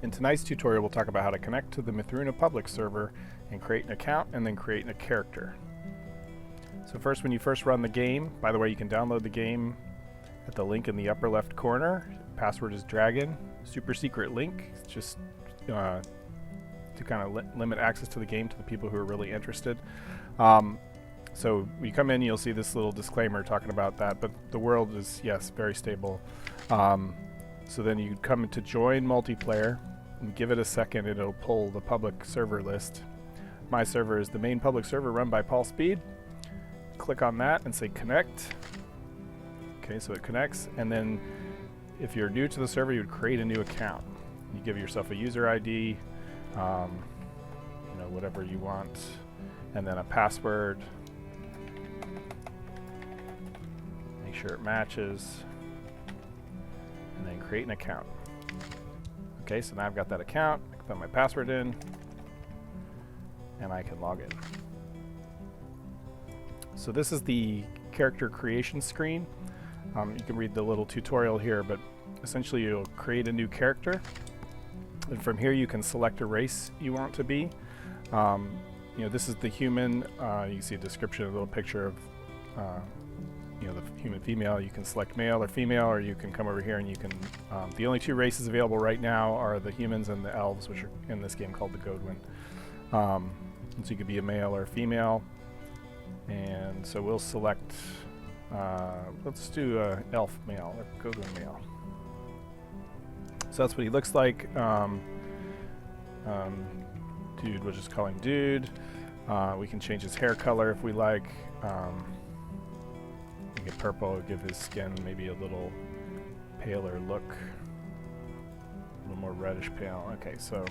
In tonight's tutorial, we'll talk about how to connect to the Mythruna public server and create an account and then create a character. So first, when you first run the game, by the way, you can download the game at the link in the upper left corner. Password is Dragon. Super secret link. It's just to kind of limit access to the game to the people who are really interested. So when you come in, you'll see this little disclaimer talking about that, but the world is, yes, very stable. So then you come into join multiplayer and give it a second, it'll pull the public server list. My server is the main public server run by Paul Speed. Click on that and say connect. Okay, so it connects, and then if you're new to the server, you would create a new account. You give yourself a user ID, whatever you want, and then a password. Make sure it matches, and then create an account. Okay, so now I've got that account. I can put my password in, and I can log in. So this is the character creation screen. You can read the little tutorial here, but essentially you'll create a new character, and from here you can select a race you want to be. This is the human. You can see a description, a little picture of the human female. You can select male or female, or you can come over here and you can the only two races available right now are the humans and the elves, which are in this game called the Godwin. So you could be a male or a female, and so we'll select let's do elf male or Godwin male. So that's what he looks like. Dude, we'll just call him Dude. We can change his hair color if we like. Make it purple, give his skin maybe a little paler look. A little more reddish pale. Okay, so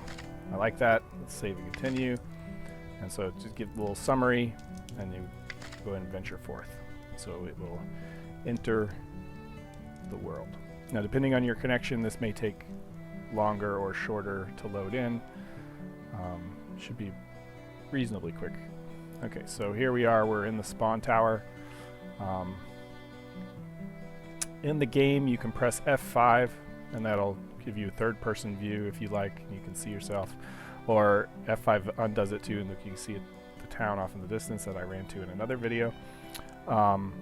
I like that. Let's save and continue. And so just give a little summary, and you go ahead and venture forth. So it will enter the world. Now, depending on your connection, this may take longer or shorter to load in. Should be reasonably quick. Okay, so here we are. We're in the spawn tower. In the game, you can press F5, and that'll give you a third-person view if you like. You can see yourself. Or F5 undoes it too, and look, you can see the town off in the distance that I ran to in another video. And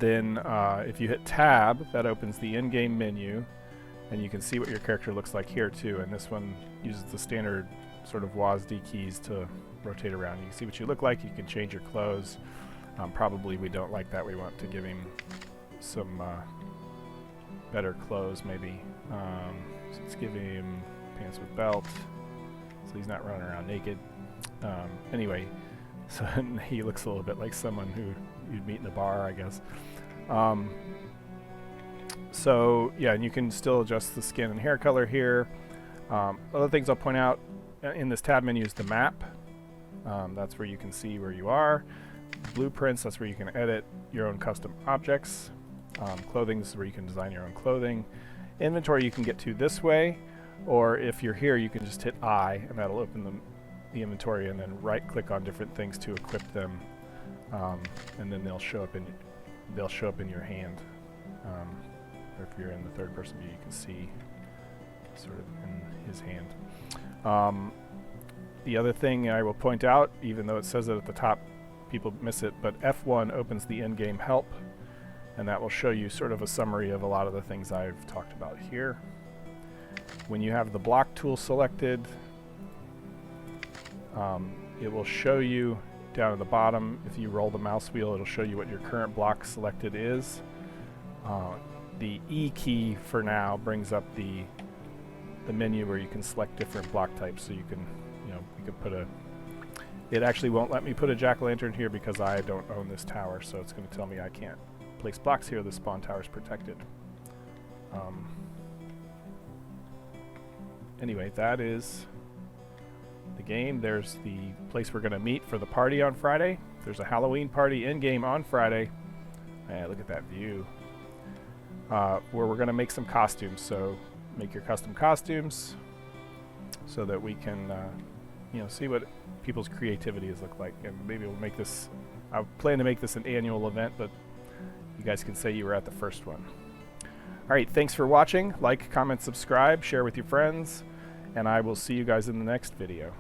then if you hit Tab, that opens the in-game menu, and you can see what your character looks like here too. And this one uses the standard sort of WASD keys to rotate around. You can see what you look like. You can change your clothes. Probably we don't like that. We want to give him some better clothes maybe. So let's give him pants with belt, so he's not running around naked. Anyway, so he looks a little bit like someone who you'd meet in a bar, I guess. So yeah, and you can still adjust the skin and hair color here. Other things I'll point out in this tab menu is the map. That's where you can see where you are. Blueprints, that's where you can edit your own custom objects. Clothing, this is where you can design your own clothing. Inventory you can get to this way, or if you're here you can just hit I, and that'll open the inventory, and then right click on different things to equip them, and then they'll show up in your hand. Or if you're in the third person view, you can see sort of in his hand. The other thing I will point out, even though it says it at the top, people miss it, but F1 opens the in-game help, and that will show you sort of a summary of a lot of the things I've talked about here. When you have the block tool selected, it will show you down at the bottom, if you roll the mouse wheel, it'll show you what your current block selected is. The E key for now brings up the menu where you can select different block types, so you can put a. It actually won't let me put a jack-o'-lantern here because I don't own this tower, so it's going to tell me I can't place blocks here. The spawn tower is protected. Anyway, that is the game. There's the place we're going to meet for the party on Friday. There's a Halloween party in-game on Friday. Look at that view. Where we're going to make some costumes. So make your custom costumes so that we can see what people's creativity is look like, and maybe we'll make this. I plan to make this an annual event, but you guys can say you were at the first one. All right, thanks for watching. Like, comment, subscribe, share with your friends, and I will see you guys in the next video.